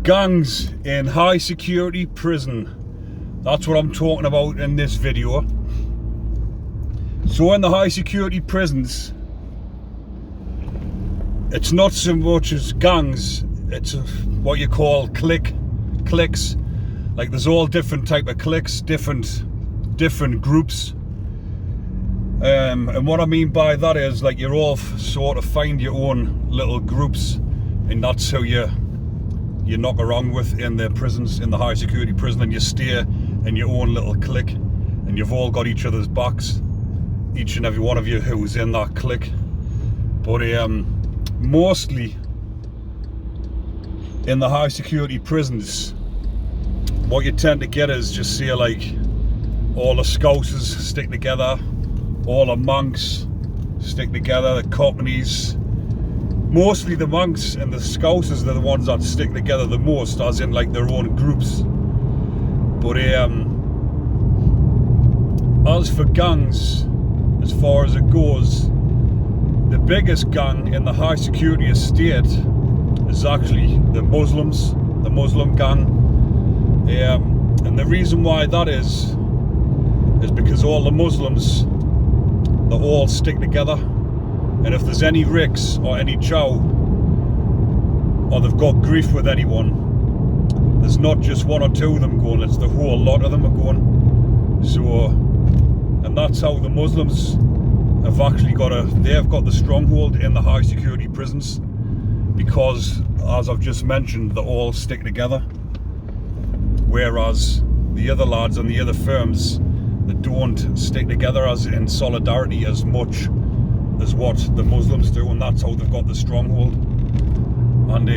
Gangs in high security prison. That's what I'm talking about in this video. So in the high security prisons, it's not so much as gangs, it's what you call cliques. Like there's all different type of cliques, different groups. And what I mean by that is like you're all sort of find your own little groups, and that's how you knock around with in the prisons, in the high security prison, and you stay in your own little clique, and you've all got each other's backs, each and every one of you who's in that clique. But mostly in the high security prisons, what you tend to get is just say like all the Scousers stick together, all the monks stick together, the Cockneys. Mostly the monks and the Scousers are the ones that stick together the most, as in like their own groups. But as for gangs, as far as it goes, the biggest gang in the high security estate is actually the Muslims, the Muslim gang. And the reason why that is because all the Muslims, they all stick together. And if there's any ricks or any chow, or they've got grief with anyone, there's not just one or two of them going, it's the whole lot of them are going. So, and that's how the Muslims have actually they've got the stronghold in the high security prisons, because as I've just mentioned, they all stick together. Whereas the other lads and the other firms, they don't stick together as in solidarity as much as what the Muslims do, and that's how they've got the stronghold. And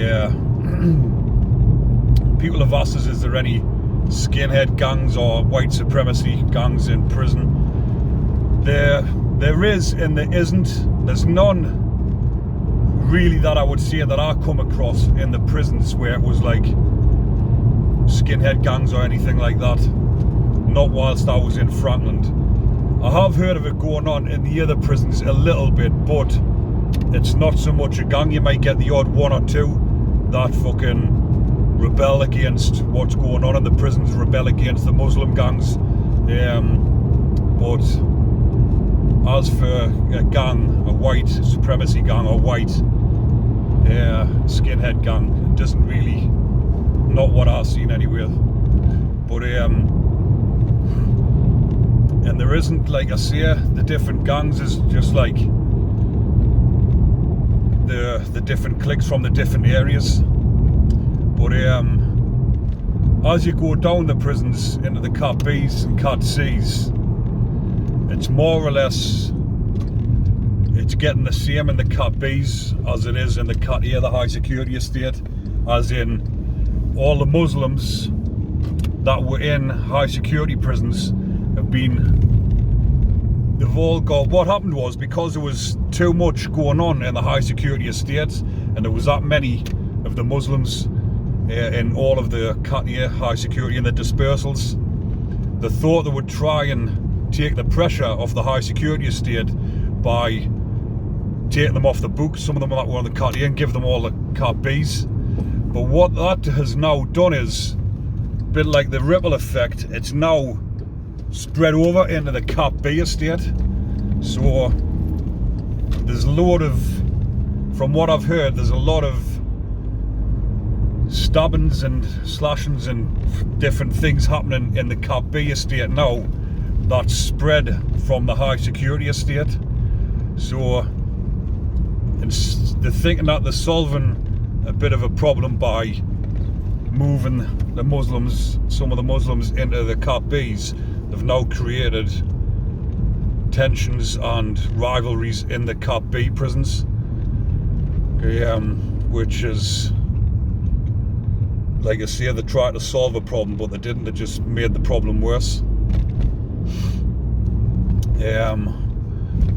people have asked us, is there any skinhead gangs or white supremacy gangs in prison? There is and there isn't. There's none really that I would say that I come across in the prisons where it was like skinhead gangs or anything like that. Not whilst I was in Frankland. I have heard of it going on in the other prisons a little bit, but it's not so much a gang. You might get the odd one or two that fucking rebel against what's going on in the prisons, rebel against the Muslim gangs. But as for a gang, a white supremacy gang or white skinhead gang, it doesn't really, not what I've seen anywhere. But and there isn't, like I say, the different gangs is just like the different cliques from the different areas. But as you go down the prisons into the Cat Bs and Cat Cs, it's more or less, it's getting the same in the Cat Bs as it is in the Cat A, the high security estate, as in all the Muslims that were in high security prisons they've all got, what happened was, because there was too much going on in the high security estates, and there was that many of the Muslims in all of the high security and the dispersals, they thought they would try and take the pressure off the high security estate by taking them off the books, some of them that were on the Cat A, and give them all the Cat Bs. But what that has now done is, a bit like the ripple effect, it's now spread over into the Cat B estate. So there's a lot of, from what I've heard, there's a lot of stabbings and slashings and different things happening in the Cat B estate now that's spread from the high security estate. So they're thinking that they're solving a bit of a problem by moving the Muslims, some of the Muslims, into the Cat Bs. They've now created tensions and rivalries in the Cat B prisons, which is, like I say, they tried to solve a problem, but they didn't. They just made the problem worse.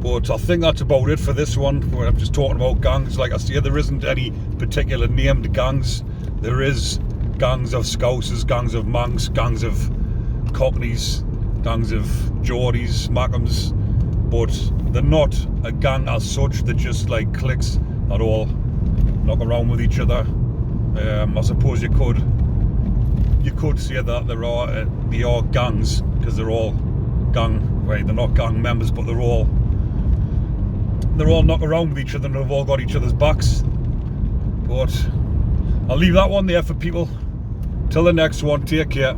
But I think that's about it for this one, where I'm just talking about gangs. Like I say, there isn't any particular named gangs. There is gangs of Scousers, gangs of monks, gangs of Cockneys, gangs of Geordies, Mackhams, but they're not a gang as such. They're just like cliques that all knock around with each other I suppose you could say that they are gangs, because they're all they're not gang members, but they're all not around with each other and they've all got each other's backs. But I'll leave that one there for people. Till the next one, take care.